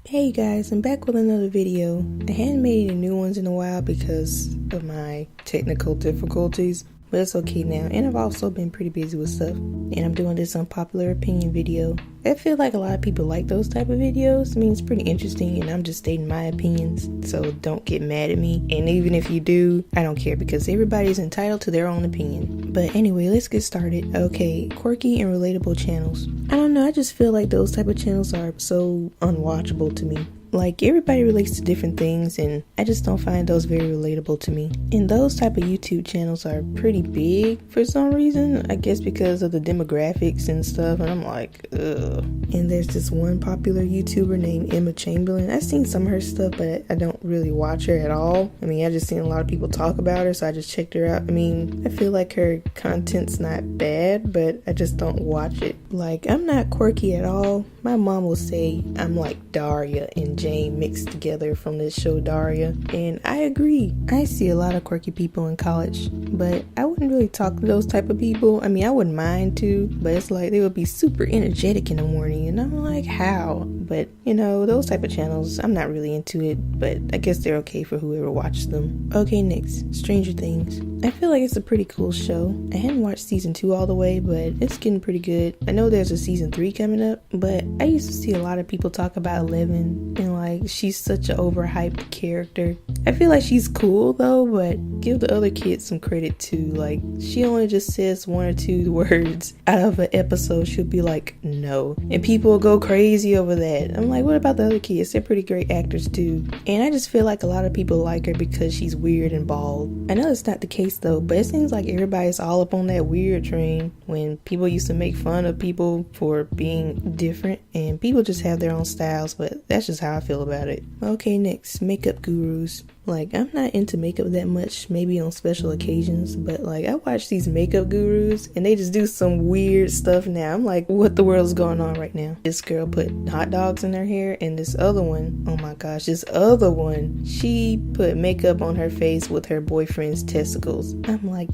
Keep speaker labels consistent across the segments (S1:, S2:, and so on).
S1: Hey guys, I'm back with another video. I hadn't made any new ones in a while because of my technical difficulties, but it's okay now, and I've also been pretty busy with stuff, and I'm doing this unpopular opinion video. I feel like a lot of people like those type of videos. I mean, it's pretty interesting, and I'm just stating my opinions, so don't get mad at me, and even if you do, I don't care because everybody's entitled to their own opinion. But anyway, let's get started. Okay, quirky and relatable channels. I don't know, I just feel like those type of channels are so unwatchable to me. Like, everybody relates to different things, and I just don't find those very relatable to me. And those type of YouTube channels are pretty big for some reason, I guess because of the demographics and stuff, and I'm like, ugh. And there's this one popular YouTuber named Emma Chamberlain. I've seen some of her stuff, but I don't really watch her at all. I mean, I just seen a lot of people talk about her, so I just checked her out. I mean, I feel like her content's not bad, but I just don't watch it. Like, I'm not quirky at all. My mom will say I'm like Daria and Jane mixed together from this show Daria, and I agree. I see a lot of quirky people in college, but I wouldn't really talk to those type of people. I mean, I wouldn't mind to, but it's like they would be super energetic in the morning, and I'm like, how? But you know, those type of channels, I'm not really into it, but I guess they're okay for whoever watches them. Okay, next, Stranger Things. I feel like it's a pretty cool show. I hadn't watched season 2 all the way, but it's getting pretty good. I know there's a season 3 coming up, but I used to see a lot of people talk about Eleven and like she's such an overhyped character. I feel like she's cool though, but give the other kids some credit too. Like, she only just says 1 or 2 words out of an episode. She'll be like, no, and people will go crazy over that. I'm like, what about the other kids? They're pretty great actors too. And I just feel like a lot of people like her because she's weird and bald. I know it's not the case though, but it seems like everybody's all up on that weird train when people used to make fun of people for being different, and people just have their own styles, but that's just how I feel about it. Okay, next, makeup gurus. Like, I'm not into makeup that much, maybe on special occasions, but like, I watch these makeup gurus and they just do some weird stuff now. I'm like, what the world is going on right now? This girl put hot dogs in her hair, and this other one, oh my gosh, this other one, she put makeup on her face with her boyfriend's testicles. I'm like,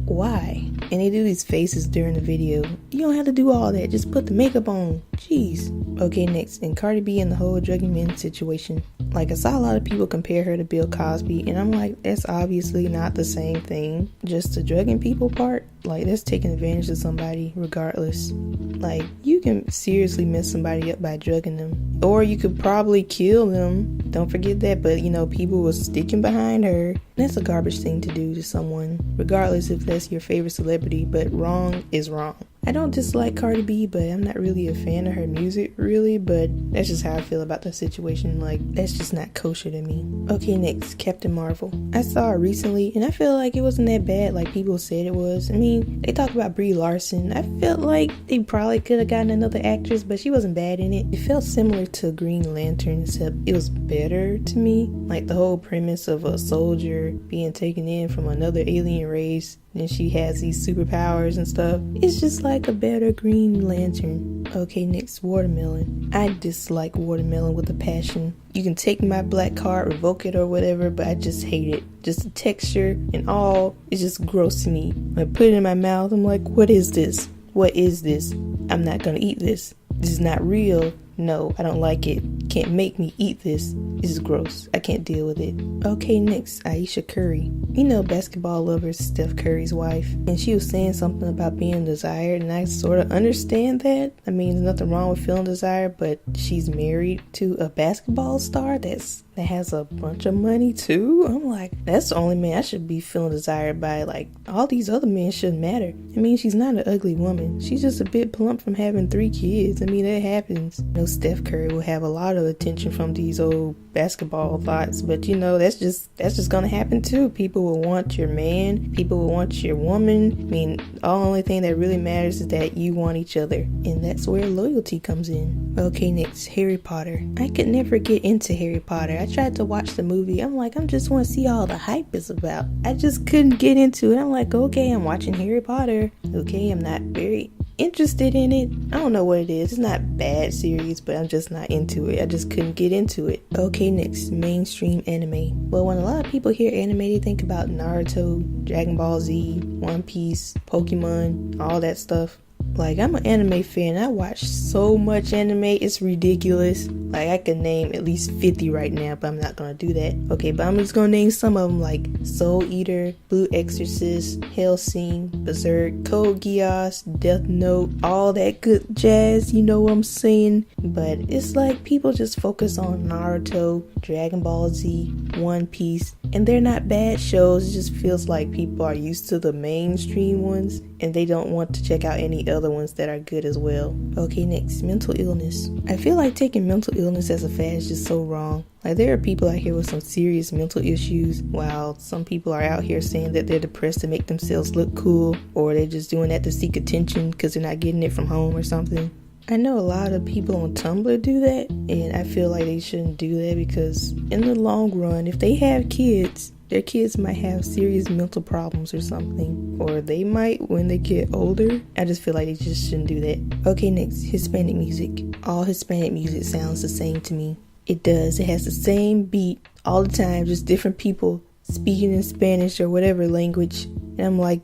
S1: why? And they do these faces during the video. You don't have to do all that, just put the makeup on. Jeez. Okay, next, and Cardi B and the whole drugging men situation. Like, I saw a lot of people compare her to Bill Cosby, and I'm like, that's obviously not the same thing. Just the drugging people part, like, that's taking advantage of somebody regardless. Like, you can seriously mess somebody up by drugging them, or you could probably kill them. Don't forget that. But you know, people were sticking behind her. That's a garbage thing to do to someone, regardless if that's your favorite celebrity, but wrong is wrong. I don't dislike Cardi B, but I'm not really a fan of her music, really, but that's just how I feel about the situation. Like, that's just not kosher to me. Okay, next, Captain Marvel. I saw it recently, and I feel like it wasn't that bad like people said it was. I mean, they talk about Brie Larson. I felt like they probably could have gotten another actress, but she wasn't bad in it. It felt similar to Green Lantern, except it was better to me. Like, the whole premise of a soldier being taken in from another alien race, and she has these superpowers and stuff. It's just like a better Green Lantern. Okay, next, watermelon. I dislike watermelon with a passion. You can take my black card, revoke it or whatever, but I just hate it. Just the texture and all, it's just gross to me. When I put it in my mouth, I'm like, what is this? What is this? I'm not gonna eat this. This is not real. No, I don't like it. Can't make me eat this. This is gross. I can't deal with it. Okay, next, Aisha Curry. You know, basketball lover Steph Curry's wife. And she was saying something about being desired, and I sort of understand that. I mean, there's nothing wrong with feeling desired, but she's married to a basketball star that has a bunch of money too. I'm like, that's the only man I should be feeling desired by. Like, all these other men shouldn't matter. I mean, she's not an ugly woman. She's just a bit plump from having 3 kids. I mean, that happens. You know, Steph Curry will have a lot of attention from these old basketball thoughts, but you know, that's just gonna happen too. People will want your man. People will want your woman. I mean, the only thing that really matters is that you want each other, and that's where loyalty comes in. Okay, next, Harry Potter. I could never get into Harry Potter. I tried to watch the movie. I'm like, I just want to see all the hype is about. I just couldn't get into it. I'm like, okay, I'm watching Harry Potter. Okay, I'm not very interested in it. I don't know what it is. It's not a bad series, but I'm just not into it. I just couldn't get into it. Okay, next, mainstream anime. Well, when a lot of people hear anime, they think about Naruto, Dragon Ball Z, One Piece, Pokemon, all that stuff. Like, I'm an anime fan. I watch so much anime, it's ridiculous. Like, I can name at least 50 right now, but I'm not gonna do that. Okay, but I'm just gonna name some of them, like Soul Eater, Blue Exorcist, Hellsing, Berserk, Code Geass, Death Note, all that good jazz, you know what I'm saying? But it's like people just focus on Naruto, Dragon Ball Z, One Piece, and they're not bad shows. It just feels like people are used to the mainstream ones and they don't want to check out any other ones that are good as well. Okay, next, mental illness. I feel like taking mental illness as a fad is just so wrong. Like, there are people out here with some serious mental issues, while some people are out here saying that they're depressed to make themselves look cool, or they're just doing that to seek attention because they're not getting it from home or something. I know a lot of people on Tumblr do that, and I feel like they shouldn't do that because in the long run, if they have kids, their kids might have serious mental problems or something, or they might when they get older. I just feel like they just shouldn't do that. Okay, next, Hispanic music. All Hispanic music sounds the same to me. It does. It has the same beat all the time, just different people speaking in Spanish or whatever language. And I'm like,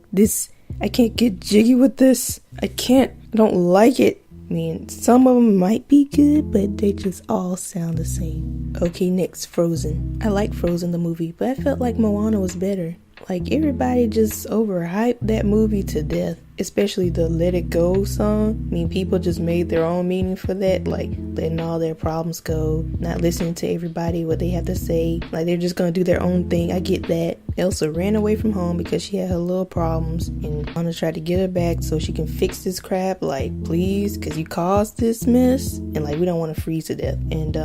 S1: I can't get jiggy with this. I don't like it. I mean, some of them might be good, but they just all sound the same. Okay, next, Frozen. I like Frozen the movie, but I felt like Moana was better. Like, everybody just overhyped that movie to death, especially the Let It Go song. I mean, people just made their own meaning for that, like letting all their problems go, not listening to everybody, what they have to say. Like, they're just gonna do their own thing. I get that. Elsa ran away from home because she had her little problems, and Anna tried to get her back so she can fix this crap. Like, please, because you caused this mess, and like, we don't want to freeze to death. And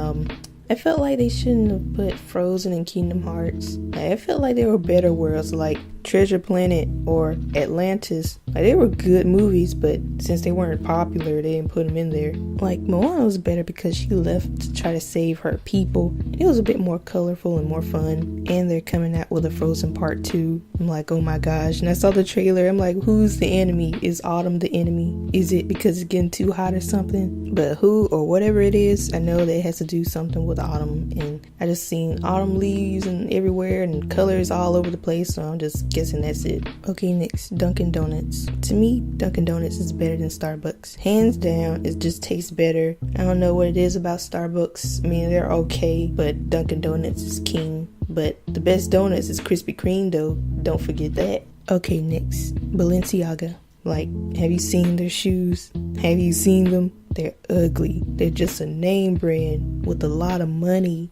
S1: I felt like they shouldn't have put Frozen and Kingdom Hearts. Like, I felt like there were better worlds like Treasure Planet or Atlantis. Like, they were good movies, but since they weren't popular, they didn't put them in there. Like, Moana was better because she left to try to save her people. It was a bit more colorful and more fun. And they're coming out with a Frozen Part 2. I'm like, oh my gosh. And I saw the trailer. I'm like, who's the enemy? Is Autumn the enemy? Is it because it's getting too hot or something? But who or whatever it is, I know that it has to do something with Autumn. And I just seen autumn leaves and everywhere and colors all over the place. So I'm just guessing that's it. Okay, next, Dunkin' Donuts. To me, Dunkin' Donuts is better than Starbucks. Hands down, it just tastes better. I don't know what it is about Starbucks. I mean, they're okay, but Dunkin' Donuts is king. But the best donuts is Krispy Kreme though. Don't forget that. Okay, next, Balenciaga. Like, have you seen their shoes? Have you seen them? They're ugly. They're just a name brand with a lot of money.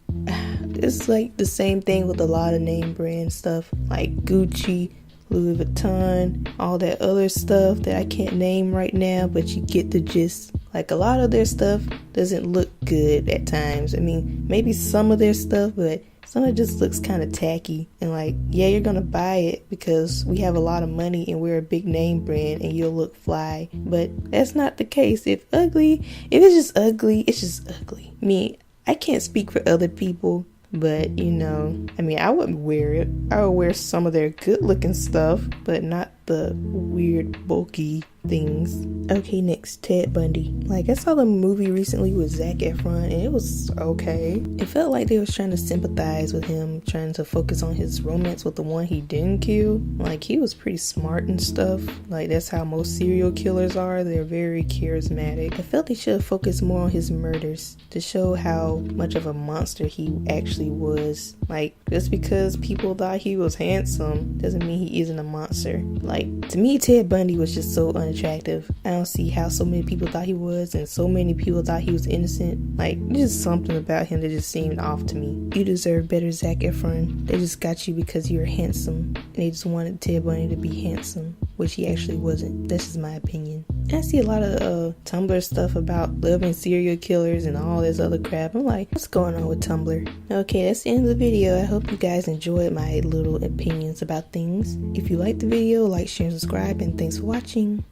S1: It's like the same thing with a lot of name brand stuff like Gucci, Louis Vuitton, all that other stuff that I can't name right now, but you get the gist. Like, a lot of their stuff doesn't look good at times. I mean, maybe some of their stuff, but some of it just looks kind of tacky. And like, yeah, you're gonna buy it because we have a lot of money and we're a big name brand and you'll look fly. But that's not the case. If it's just ugly, it's just ugly. I mean, I can't speak for other people, but you know, I mean, I wouldn't wear it. I would wear some of their good looking stuff, but not the weird bulky things. Okay, next, Ted Bundy. Like, I saw the movie recently with Zac Efron and it was okay. It felt like they was trying to sympathize with him, trying to focus on his romance with the one he didn't kill. Like, he was pretty smart and stuff. Like, that's how most serial killers are. They're very charismatic. I felt they should have focused more on his murders to show how much of a monster he actually was. Like, just because people thought he was handsome doesn't mean he isn't a monster. Like, to me, Ted Bundy was just so unattractive. I don't see how so many people thought he was, and so many people thought he was innocent. Like, there's just something about him that just seemed off to me. You deserve better, Zac Efron. They just got you because you're handsome, and they just wanted Ted Bundy to be handsome, which he actually wasn't. That's just my opinion. And I see a lot of Tumblr stuff about loving serial killers and all this other crap. I'm like, what's going on with Tumblr? Okay, that's the end of the video. I hope you guys enjoyed my little opinions about things. If you liked the video, like, share, and subscribe, and thanks for watching.